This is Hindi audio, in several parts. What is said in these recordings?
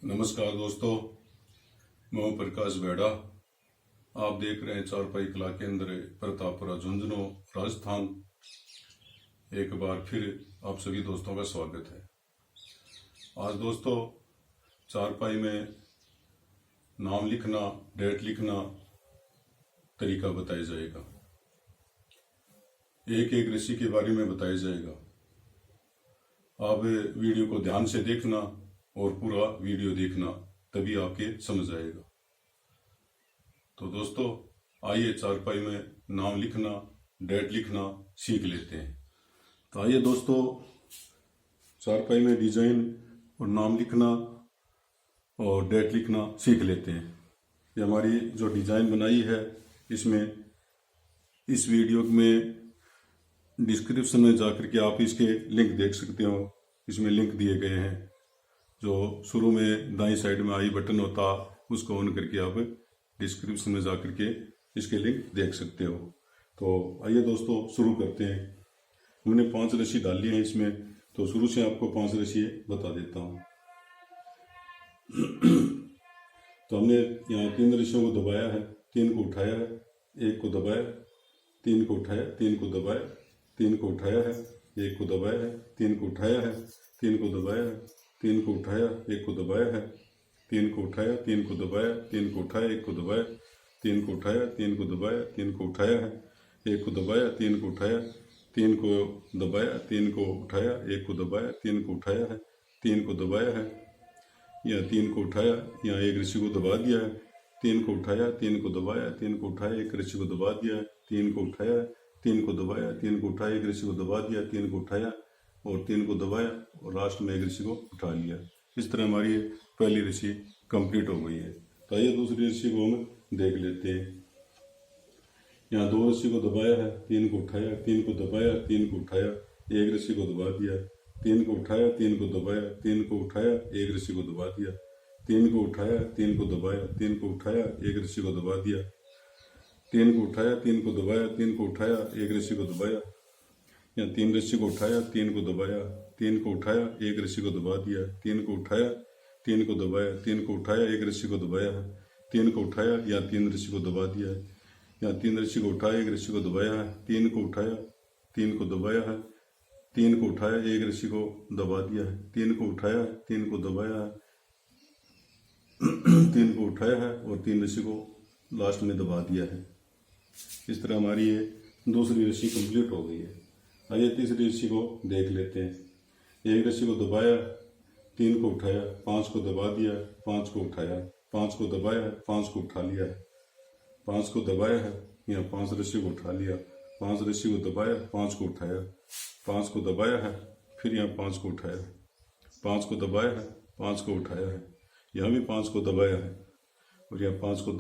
नमस्कार दोस्तों, मैं हूं प्रकाश बेड़ा। आप देख रहे हैं चारपाई कला केंद्र प्रतापपुरा झुंझुनू राजस्थान। एक बार फिर आप सभी दोस्तों का स्वागत है। आज दोस्तों चारपाई में नाम लिखना, डेट लिखना तरीका बताया जाएगा। एक एक ऋषि के बारे में बताया जाएगा। आप वीडियो को ध्यान से देखना और पूरा वीडियो देखना, तभी आपके समझ आएगा। तो दोस्तों आइए चारपाई में नाम लिखना, डेट लिखना सीख लेते हैं। तो आइए दोस्तों चारपाई में डिजाइन और नाम लिखना और डेट लिखना सीख लेते हैं। ये हमारी जो डिजाइन बनाई है, इसमें इस वीडियो में डिस्क्रिप्शन में जाकर के आप इसके लिंक देख सकते हो। इसमें लिंक दिए गए हैं। जो शुरू में दाईं साइड में आई बटन होता, उसको ऑन करके आप डिस्क्रिप्शन में जाकर के इसके लिंक देख सकते हो। तो आइए दोस्तों शुरू करते हैं। हमने 5 रस्सी डाली है इसमें, तो शुरू से आपको 5 रस्सी बता देता हूँ। तो हमने यहाँ 3 रस्सियों को दबाया है, 3 को उठाया है, 1 को दबाया, 3 को उठाया, 3 को दबाया, 3 को उठाया है, 1 को दबाया है, 3 को उठाया है, 3 को दबाया है, 3 को उठाया, 1 को दबाया है, 3 को उठाया, 3 को दबाया, 3 को उठाया, 1 को दबाया, 3 को उठाया, 3 को दबाया, 3 को उठाया है, 1 को दबाया, 3 को उठाया, 3 को दबाया, 3 को उठाया, 1 को दबाया, 3 को उठाया है, 3 को दबाया है, या 3 को उठाया, यहाँ एक रस्सी को दबा दिया है, 3 को उठाया, 3 को दबाया, 3 को उठाया, एक रस्सी को दबा दिया है, 3 को उठाया, 3 को दबाया, 3 को उठाया, एक रस्सी को दबा दिया, 3 को उठाया और 3 को दबाया और लास्ट में एक रस्सी को उठा लिया। इस तरह हमारी पहली रस्सी कंप्लीट हो गई है। तो आइए दूसरी रस्सी को हम देख लेते हैं। यहाँ 2 रस्सी को दबाया है, 3 को उठाया, 3 को दबाया, 3 को उठाया, एक रस्सी को दबा दिया, 3 को उठाया, 3 को दबाया, 3 को उठाया, एक रस्सी को दबा दिया, 3 को उठाया, 3 को दबाया, 3 को उठाया, एक रस्सी को दबा दिया, 3 को उठाया, 3 को दबाया, 3 को उठाया, एक रस्सी को दबाया, या 3 रस्सी को उठाया, 3 को दबाया, 3 को उठाया, एक रस्सी को दबा दिया, 3 को उठाया, 3 को दबाया, 3 को उठाया, एक रस्सी को दबाया, 3 को उठाया या 3 रस्सी को दबा दिया, या 3 रस्सी को उठाया, एक रस्सी को दबाया है, 3 को उठाया, 3 को दबाया है, 3 को उठाया, एक रस्सी को दबा दिया है, 3 को उठाया, 3 को दबाया है, 3 को उठाया है और 3 रस्सी को लास्ट में दबा दिया है। इस तरह हमारी ये दूसरी रस्सी कंप्लीट हो गई है। आइए तीसरी रस्सी को देख लेते हैं। एक रस्सी को दबाया, 3 को उठाया, 5 को दबा दिया, 5 को उठाया, 5 को दबाया, 5 को उठा लिया, 5 को दबाया है, यहाँ 5 रस्सी को उठा लिया, 5 रस्सी को दबाया, 5 को उठाया, 5 को दबाया है, फिर यहाँ 5 को उठाया, 5 को दबाया है, 5 को उठाया है, यहाँ भी 5 को दबाया है और यहाँ 5 को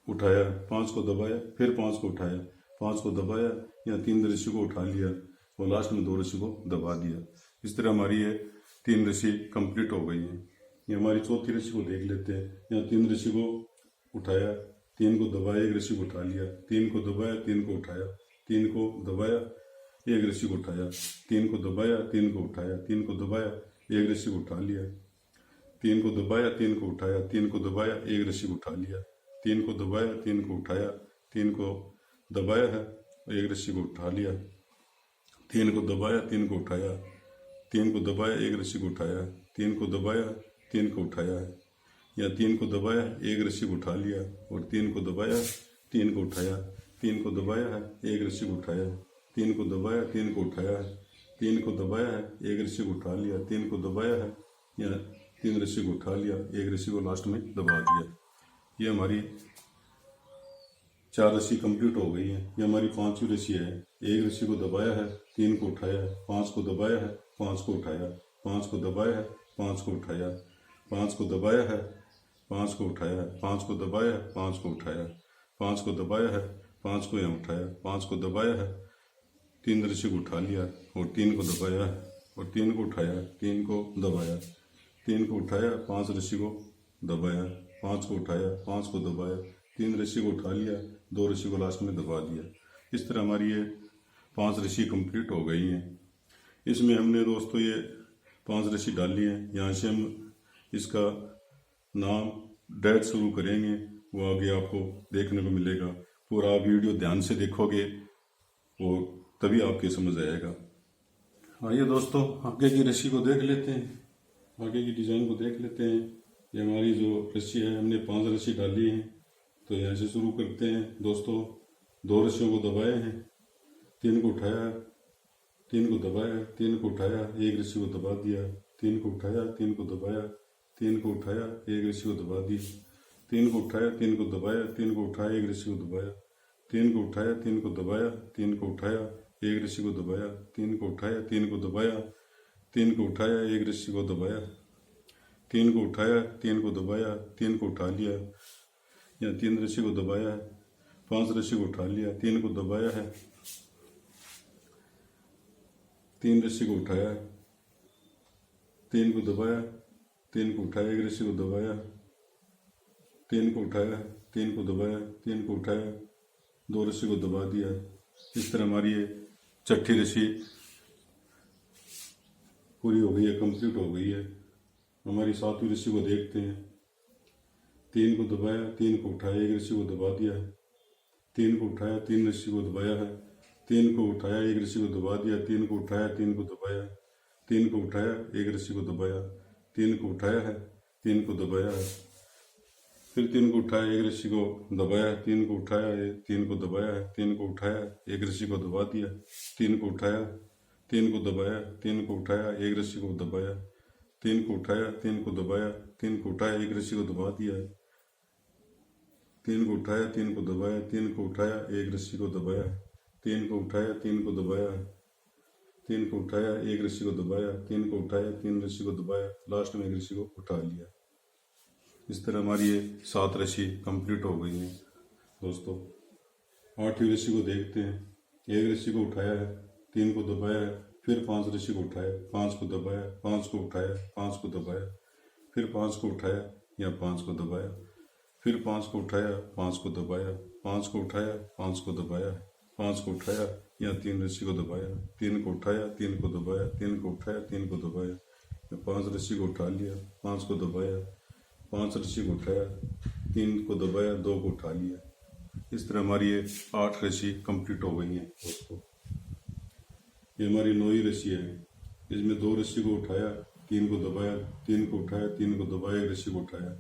उठाया, 5 को दबाया, फिर 5 को उठाया, 5 को दबाया, यहाँ 3 रस्सी को उठा लिया और लास्ट में 2 रस्सी को दबा दिया। इस तरह हमारी ये 3 रस्सी कंप्लीट हो गई है। ये हमारी चौथी रस्सी को देख लेते हैं। यहाँ 3 रस्सी को उठाया, 3 को दबाया, एक रस्सी को उठा लिया, 3 को दबाया, 3 को उठाया, 3 को दबाया, एक रस्सी को उठाया, 3 को दबाया, 3 को उठाया, 3 को दबाया, एक रस्सी को उठा लिया, 3 को दबाया, 3 को उठाया, 3 को दबाया, एक रस्सी को उठा लिया, 3 को दबाया, 3 को उठाया, 3 को दबाया है, एक रस्सी को उठा लिया, 3 को दबाया, 3 को उठाया, 3 को दबाया, एक रस्सी को उठाया, 3 को दबाया, 3 को उठाया है, या 3 को दबाया, एक रस्सी को उठा लिया और 3 को दबाया, 3 को उठाया, 3 को दबाया है, एक रस्सी को उठाया, 3 को दबाया, 3 को उठाया है, 3 को दबाया है, एक रस्सी को उठा लिया, 3 को दबाया है, या 3 रस्सी को उठा लिया, एक रस्सी को लास्ट में दबा दिया। ये हमारी 4 रस्सी कंप्लीट हो गई है। ये हमारी 5वीं रस्सी है। एक रस्सी को दबाया है, 3 को उठाया, 5 को दबाया है, 5 को उठाया, 5 को दबाया है, 5 को उठाया, 5 को दबाया है, 5 को उठाया, 5 को दबाया है, 5 को उठाया, 5 को दबाया है, 5 को यहाँ उठाया, 5 को दबाया है, 3 रस्सी को उठा लिया और 3 को दबाया है और 3 को उठाया, 3 को दबाया, 3 को उठाया, 5 रस्सी को दबाया, 5 को उठाया, 5 को दबाया, 3 रस्सी को उठा लिया, 2 रस्सी को लास्ट में दबा दिया। इस तरह हमारी ये 5 रस्सी कंप्लीट हो गई हैं। इसमें हमने दोस्तों ये 5 रस्सी डाली है। यहाँ से हम इसका नाम, डेट शुरू करेंगे वो आगे आपको देखने को मिलेगा। पूरा आप वीडियो ध्यान से देखोगे वो तभी आपके समझ आएगा। आइए दोस्तों आगे की रस्सी को देख लेते हैं, आगे की डिज़ाइन को देख लेते हैं। ये हमारी जो रस्सी है हमने 5 रस्सी डाली है, तो यहाँ से शुरू करते हैं दोस्तों। 2 रस्सियों को दबाए हैं, 3 को उठाया, 3 को दबाया, 3 को उठाया, 1 रस्सी को दबा दिया, 3 को उठाया, 3 को दबाया, 3 को उठाया, 1 रस्सी को दबा दी, 3 को उठाया, 3 को दबाया, 3 को उठाया, 1 रस्सी को दबाया, 3 को उठाया, 3 को दबाया, 3 को उठाया, 1 रस्सी को दबाया, 3 को उठाया, 3 को दबाया, 3 को उठाया, 1 रस्सी को दबाया, 3 को उठाया, 3 को दबाया, 3 को उठा लिया या 3 रस्सी को दबाया है, 5 रस्सी को उठा लिया, 3 को दबाया है, 3 रस्सी को उठाया, 3 को दबाया, 3 को उठाया, 1 रस्सी को दबाया, 3 को उठाया, 3 को दबाया, 3 को उठाया, 2 रस्सी को दबा दिया। इस तरह हमारी ये छठी रस्सी पूरी हो गई है, कंप्लीट हो गई है। हमारी 7वीं रस्सी को देखते हैं। 3 को दबाया, 3 को उठाया, 1 रस्सी को दबा दिया है, 3 को उठाया, 3 रस्सी को दबाया है, 3 को उठाया, 1 रस्सी को दबा दिया, 3 को उठाया, 3 को दबाया, 3 को उठाया, 1 रस्सी को दबाया, 3 को उठाया है, 3 को दबाया है, फिर 3 को उठाया, 1 रस्सी को दबाया, 3 को उठाया, 3 को दबाया है, 3 को उठाया, 1 रस्सी को दबा दिया, 3 को उठाया, 3 को दबाया, 3 को उठाया, 1 रस्सी को दबाया, 3 को उठाया, 3 को दबाया, 3 को उठाया, 1 रस्सी को दबा दिया, 3 को उठाया, 3 को दबाया, 3 को उठाया, 1 रस्सी को दबाया, 3 को उठाया, 3 को दबाया, 3 को उठाया, 1 रस्सी को दबाया, 3 को उठाया, 3 रस्सी को दबाया, लास्ट में 1 रस्सी को उठा लिया। इस तरह हमारी ये 7 रस्सी कंप्लीट हो गई है दोस्तों। 8वीं रस्सी को देखते हैं। 1 रस्सी को उठाया है, 3 को दबाया है, फिर 5 रस्सी को उठाया, 5 को दबाया, 5 को उठाया, 5 को दबाया, फिर 5 को उठाया या 5 को दबाया, फिर 5 को उठाया, 5 को दबाया, 5 को उठाया, 5 को दबाया, 5 को उठाया या 3 रस्सी को दबाया, 3 को उठाया, 3 को दबाया, 3 को उठाया, 3 को दबाया, 5 रस्सी को उठा लिया, 5 को दबाया, 5 रस्सी को उठाया, 3 को दबाया, 2 को उठा लिया। इस तरह हमारी ये 8 रस्सी कंप्लीट हो गई है दोस्तों। ये हमारी 9वीं रस्सी है। इसमें 2 रस्सी को उठाया, 3 को दबाया, 3 को उठाया, 3 को दबाया, 1 रस्सी को उठाया,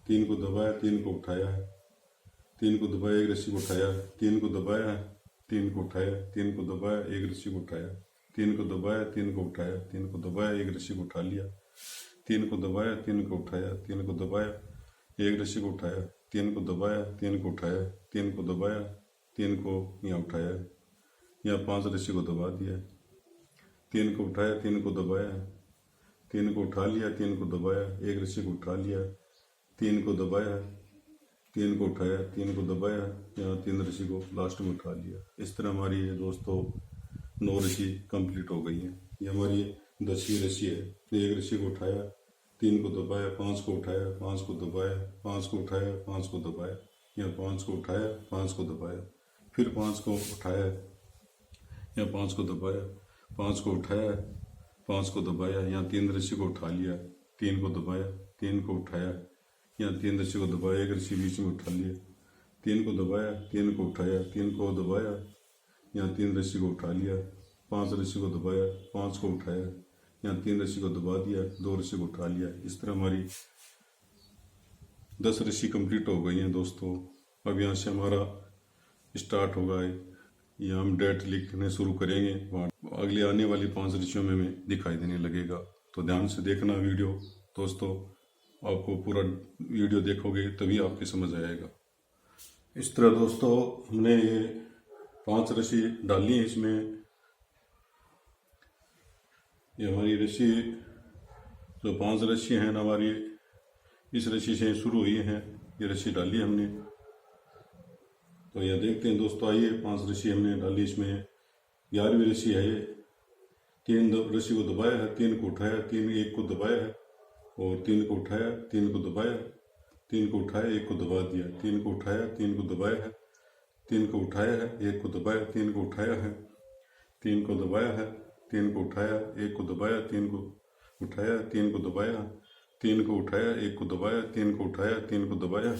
3 को दबाया, 3 को उठाया, 3 को दबाया, 1 रस्सी को उठाया, 3 को दबाया, 3 को उठाया, 3 को दबाया, 1 रस्सी को उठाया, 3 को दबाया, 3 को उठाया, 3 को दबाया, 1 रस्सी को उठा लिया, 3 को दबाया, 3 को उठाया, 3 को दबाया, 1 रस्सी को उठाया, 3 को दबाया, 3 को उठाया, 3 को दबाया, 3 को यहाँ उठाया या 5 रस्सी को दबा दिया, 3 को उठाया, 3 को दबाया, 3 को उठा लिया, 3 को दबाया, 1 रस्सी को उठा लिया, 3 को दबाया, 3 को उठाया, 3 को दबाया, यहाँ 3 रस्सी को लास्ट में उठा लिया। इस तरह हमारी ये दोस्तों 9 रस्सी कंप्लीट हो गई है। ये हमारी 10वीं रस्सी है। 1 रस्सी को उठाया, 3 को दबाया, 5 को उठाया, 5 को दबाया, 5 को उठाया, 5 को दबाया, या 5 को उठाया, 5 को दबाया, फिर 5 को उठाया या 5 को दबाया, 5 को उठाया, 5 को दबाया, या 3 रस्सी को उठा लिया, 3 को दबाया, 3 को उठाया या 3 रस्सी को दबाया, 1 रस्सी बीच में उठा लिया, 3 को दबाया, 3 को उठाया, 3 को दबाया या 3 रस्सी को उठा लिया, 5 रस्सी को दबाया, 5 को उठाया या 3 रस्सी को दबा दिया, 2 रस्सी को उठा लिया। इस तरह हमारी 10 रस्सी कंप्लीट हो गई हैं दोस्तों। अब यहाँ से हमारा स्टार्ट होगा, ये हम डेट लिखने शुरू करेंगे, वहाँ अगली आने वाली 5 रस्सियों में हमें दिखाई देने लगेगा। तो ध्यान से देखना वीडियो दोस्तों, आपको पूरा वीडियो देखोगे तभी आपकी समझ आएगा। इस तरह दोस्तों हमने ये 5 रस्सी डाली है इसमें। ये हमारी रस्सी जो 5 रस्सी हैं ना हमारी, इस रस्सी से शुरू हुई है, ये रस्सी डाली हमने। तो यह देखते हैं दोस्तों, आइए 5 रस्सी हमने डाली इसमें। 11वीं रस्सी है ये। 3 रस्सी को दबाया है, 3 को उठाया, 3 1 को दबाया है और 3 को उठाया, 3 को दबाया, 3 को उठाया, 1 को दबा दिया, 3 को उठाया, 3 को दबाया है, 3 को उठाया है, 1 को दबाया, 3 को उठाया है, 3 को दबाया है, 3 को उठाया, 1 को दबाया, 3 को उठाया, 3 को दबाया, 3 को उठाया, 1 को दबाया, 3 को उठाया, 3 को दबाया,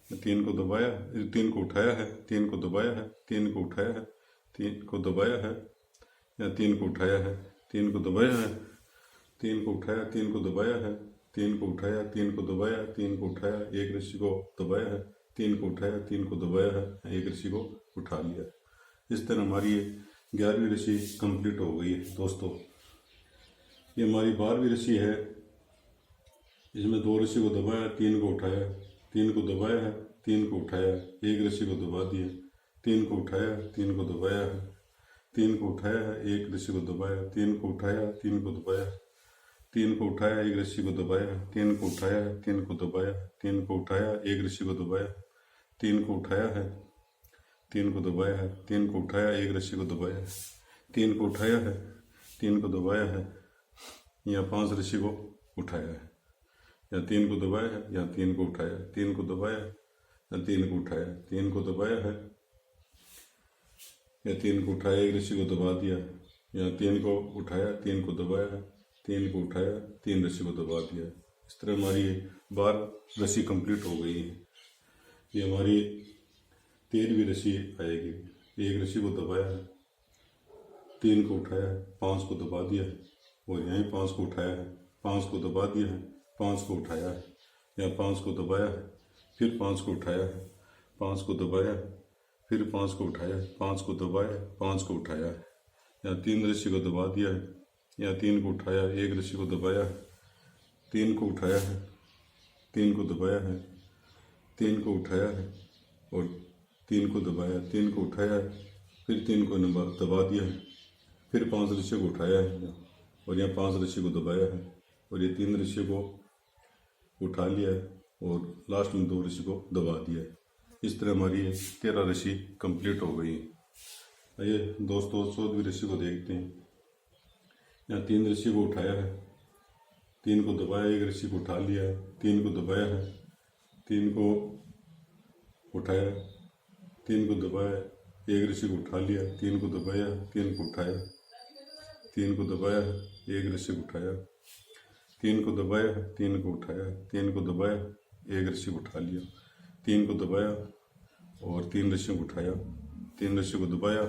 3 को दबाया, 3 को उठाया है, 3 को दबाया है, 3 को उठाया है, 3 को दबाया है, या 3 को उठाया है, 3 को दबाया है, 3 को उठाया, 3 को दबाया है, 3 को उठाया, 3 को दबाया, 3 को उठाया, एक रस्सी को दबाया है, 3 को उठाया, 3 को दबाया है, एक रस्सी को उठा लिया। इस तरह हमारी ये 11वीं रस्सी कंप्लीट हो गई है दोस्तों। ये हमारी 12वीं रस्सी है। इसमें 2 रस्सी को दबाया, 3 को उठाया, 3 को दबाया है, 3 को उठाया, एक रस्सी को दबा दिया, 3 को उठाया, 3 को दबाया है, 3 को उठाया है, एक रस्सी को दबाया, 3 को उठाया, 3 को दबाया, 3 को उठाया, एक रस्सी को दबाया, 3 को उठाया, 3 को दबाया, 3 को उठाया, एक रस्सी को दबाया, 3 को उठाया है, 3 को दबाया है, 3 को उठाया, एक रस्सी को दबाया, 3 को उठाया है, 3 को दबाया है, या 5 रस्सी को उठाया है, या 3 को दबाया है, या 3 को उठाया, 3 को दबाया, या 3 को उठाया, 3 को दबाया है, या 3 को उठाया, एक रस्सी को दबा दिया, या 3 को उठाया, 3 को दबाया, 3 को उठाया, 3 रस्सी को दबा दिया। इस तरह हमारी 12 रस्सी कंप्लीट हो गई है। ये हमारी 13वीं रस्सी आएगी। एक रस्सी को दबाया है, 3 को उठाया है, 5 को दबा दिया है, और यहीं 5 को उठाया है, 5 को दबा दिया है, 5 को उठाया है, या 5 को दबाया है, फिर 5 को उठाया है, 5 को दबाया है, फिर 5 को उठाया है, 5 को दबाया, 5 को उठाया है, या 3 रस्सी को दबा दिया है, या 3 को उठाया, एक रस्सी को दबाया है, 3 को उठाया है, 3 को दबाया है, 3 को उठाया है, और 3 को दबाया, 3 को उठाया है, फिर 3 को दबा दिया है, फिर 5 रस्सी को उठाया है, और यहाँ 5 रस्सी को दबाया है, और ये 3 रस्सी को उठा लिया है, और लास्ट में 2 रस्सी को दबा दिया है। इस तरह हमारी 13 रस्सी कंप्लीट हो गई है। आइए दोस्तों 14वीं रस्सी को देखते हैं। यहाँ 3 रस्सी को उठाया है, 3 को दबाया, एक रस्सी को उठा लिया है, 3 को दबाया है, 3 को उठाया, 3 को दबाया, एक रस्सी को उठा लिया, 3 को दबाया, 3 को उठाया, 3 को दबाया, एक रस्सी को उठाया, 3 को दबाया, 3 को उठाया, 3 को दबाया, एक रस्सी को उठा लिया, 3 को दबाया, और 3 रस्सी को उठाया, 3 रस्सी को दबाया,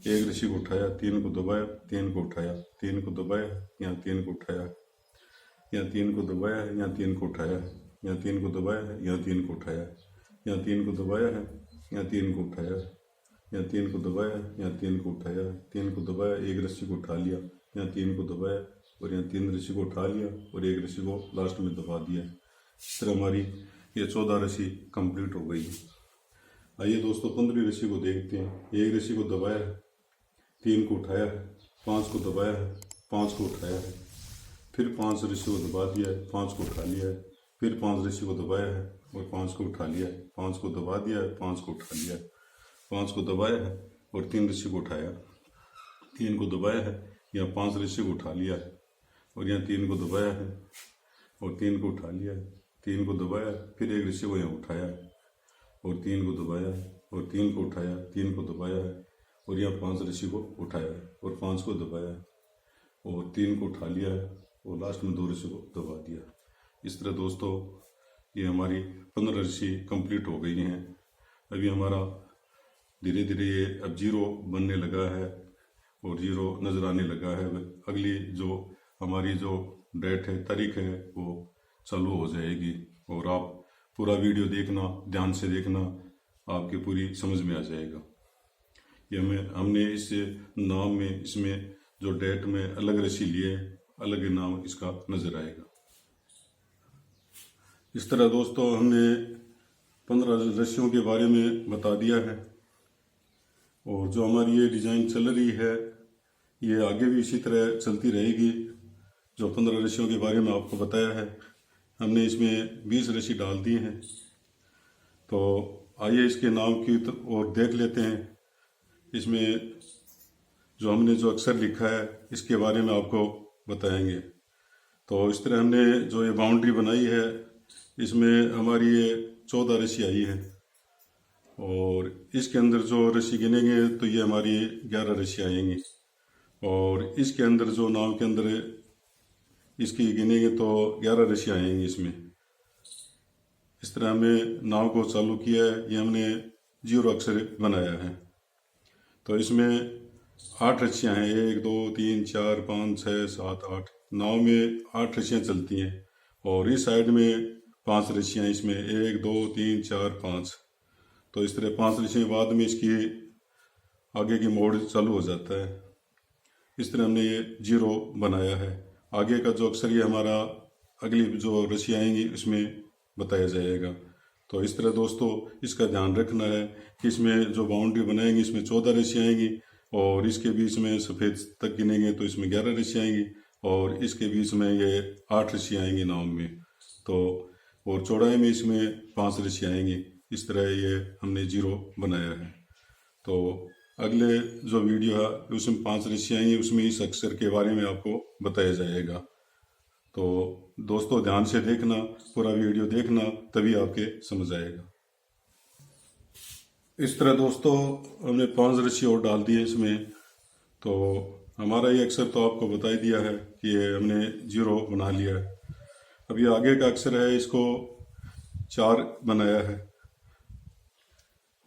एक रस्सी को उठाया, 3 को दबाया, 3 को उठाया, 3 को दबाया, या 3 को उठाया, या 3 को दबाया, या 3 को उठाया, या 3 को दबाया, या 3 को उठाया, या 3 को दबाया है, या 3 को उठाया, या 3 को दबाया, या 3 को उठाया, 3 को दबाया, एक रस्सी को उठा लिया, या 3 को दबाया, और यहाँ 3 रस्सी को उठा लिया, और एक रस्सी को लास्ट में दबा दिया। इस तरह हमारी ये 14 रस्सी कंप्लीट हो गई है। आइए दोस्तों 15वीं रस्सी को देखते हैं। एक रस्सी को दबाया है, 3 को उठाया है, 5 को दबाया है, 5 को उठाया है, फिर 5 रस्सी को दबा दिया है, 5 को उठा लिया है, फिर 5 रस्सी को दबाया है, और 5 को उठा लिया है, 5 को दबा दिया है, 5 को उठा लिया है, 5 को दबाया है, और 3 रस्सी को उठाया, 3 को दबाया है, या 5 रस्सी को उठा लिया है, और यहाँ 3 को दबाया है, और 3 को उठा लिया है, 3 को दबाया, फिर एक रस्सी को यहाँ उठाया है, और 3 को दबाया, और 3 को उठाया, 3 को दबाया है, और यहाँ 5 रस्सी को उठाया है, और 5 को दबाया, और 3 को उठा लिया है, और लास्ट में 2 रस्सी को दबा दिया। इस तरह दोस्तों ये हमारी 15 रस्सी कंप्लीट हो गई हैं। अभी हमारा धीरे धीरे ये अब 0 बनने लगा है, और 0 नज़र आने लगा है। अगली जो हमारी जो डेट है, तारीख है, वो चालू हो जाएगी, और आप पूरा वीडियो देखना, ध्यान से देखना, आपकी पूरी समझ में आ जाएगा। ये हमने इस नाम में, इसमें जो डेट में अलग रस्सी लिए, अलग नाम इसका नजर आएगा। इस तरह दोस्तों हमने 15 रस्सियों के बारे में बता दिया है, और जो हमारी ये डिज़ाइन चल रही है ये आगे भी इसी तरह चलती रहेगी। जो 15 रस्सियों के बारे में आपको बताया है, हमने इसमें 20 रस्सी डाल दी हैं। तो आइए इसके नाम की और देख लेते हैं। इसमें जो हमने जो अक्षर लिखा है इसके बारे में आपको बताएंगे। तो इस तरह हमने जो ये बाउंड्री बनाई है, इसमें हमारी ये 14 रस्सी आई है, और इसके अंदर जो रस्सी गिनेंगे तो ये हमारी 11 रस्सी आएंगी, और इसके अंदर जो नाम के अंदर इसकी गिनेंगे तो 11 रस्सियाँ आएंगी इसमें। इस तरह हमने नाव को चालू किया है, ये हमने 0 अक्षर बनाया है। तो इसमें 8 रस्सियाँ हैं, 1 2 3 4 5 6 7 8। नाव में 8 रस्सियाँ चलती हैं और इस साइड में 5 रस्सियाँ, इसमें 1 2 3 4 5। तो इस तरह 5 रस्सियाँ बाद में इसकी आगे की मोड़ चालू हो जाता है। इस तरह हमने ये 0 बनाया है। आगे का जो अक्षर ये हमारा अगली जो रस्सियाँ आएंगी इसमें बताया जाएगा। तो इस तरह दोस्तों इसका ध्यान रखना है कि इसमें जो बाउंड्री बनाएंगे इसमें 14 रस्सियाँ आएंगी और इसके बीच में सफ़ेद तक गिनेंगे तो इसमें 11 रस्सियाँ आएंगी और इसके बीच में ये 8 रस्सियाँ आएंगी नाव में। तो और चौड़ाई में इसमें 5 रस्सियाँ आएंगी। इस तरह ये हमने 0 बनाया है। तो अगले जो वीडियो है उसमें 5 रस्सियाँ आएंगी, उसमें इस अक्षर के बारे में आपको बताया जाएगा। तो दोस्तों ध्यान से देखना, पूरा वीडियो देखना, तभी आपके समझ आएगा। इस तरह दोस्तों हमने 5 रस्सी और डाल दिए इसमें। तो हमारा ये अक्षर तो आपको बता ही दिया है कि ये हमने 0 बना लिया है। अब ये आगे का अक्षर है, इसको 4 बनाया है।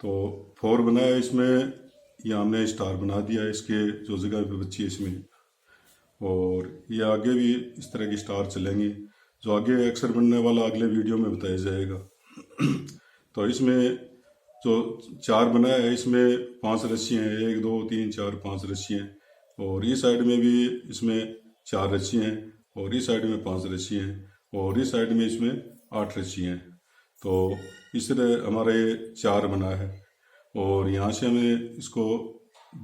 तो 4 बनाया, इसमें ये हमने स्टार बना दिया है इसके जो जगह पे बची है इसमें। और ये आगे भी इस तरह की स्टार चलेंगी। जो आगे अक्षर बनने वाला अगले वीडियो में बताया जाएगा। तो इसमें जो 4 बनाया है इसमें 5 रस्सियाँ हैं, 1 2 3 4 5 रस्सियाँ हैं। और इस साइड में भी इसमें 4 रस्सियाँ हैं और इस साइड में 5 रस्सियाँ हैं और इस साइड में इसमें 8 रस्सियाँ हैं। तो इस तरह हमारा ये 4 बना है। और यहाँ से हमें इसको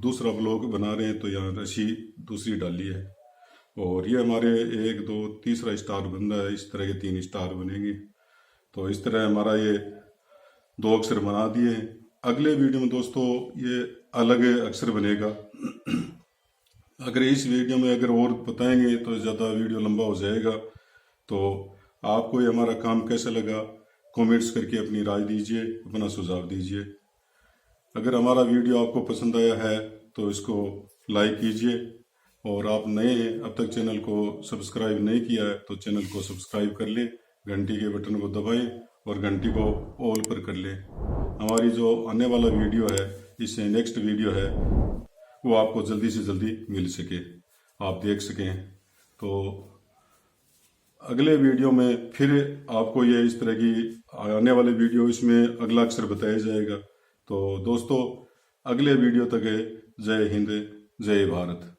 दूसरा ब्लॉक बना रहे हैं तो यहाँ रस्सी दूसरी डाली है और ये हमारे 1 2 तीसरा स्टार बन रहा है। इस तरह के 3 स्टार बनेंगे। तो इस तरह हमारा ये 2 अक्षर बना दिए हैं। अगले वीडियो में दोस्तों ये अलग अक्षर बनेगा। अगर इस वीडियो में अगर और बताएंगे तो ज़्यादा वीडियो लंबा हो जाएगा। तो आपको ये हमारा काम कैसा लगा कमेंट्स करके अपनी राय दीजिए, अपना सुझाव दीजिए। अगर हमारा वीडियो आपको पसंद आया है तो इसको लाइक कीजिए और आप नए हैं अब तक चैनल को सब्सक्राइब नहीं किया है तो चैनल को सब्सक्राइब कर लें, घंटी के बटन को दबाएं और घंटी को ऑल पर कर लें। हमारी जो आने वाला वीडियो है, इससे नेक्स्ट वीडियो है, वो आपको जल्दी से जल्दी मिल सके, आप देख सकें। तो अगले वीडियो में फिर आपको ये इस तरह की आने वाले वीडियो इसमें अगला अक्षर बताया जाएगा। तो दोस्तों अगले वीडियो तक जय हिंद, जय भारत।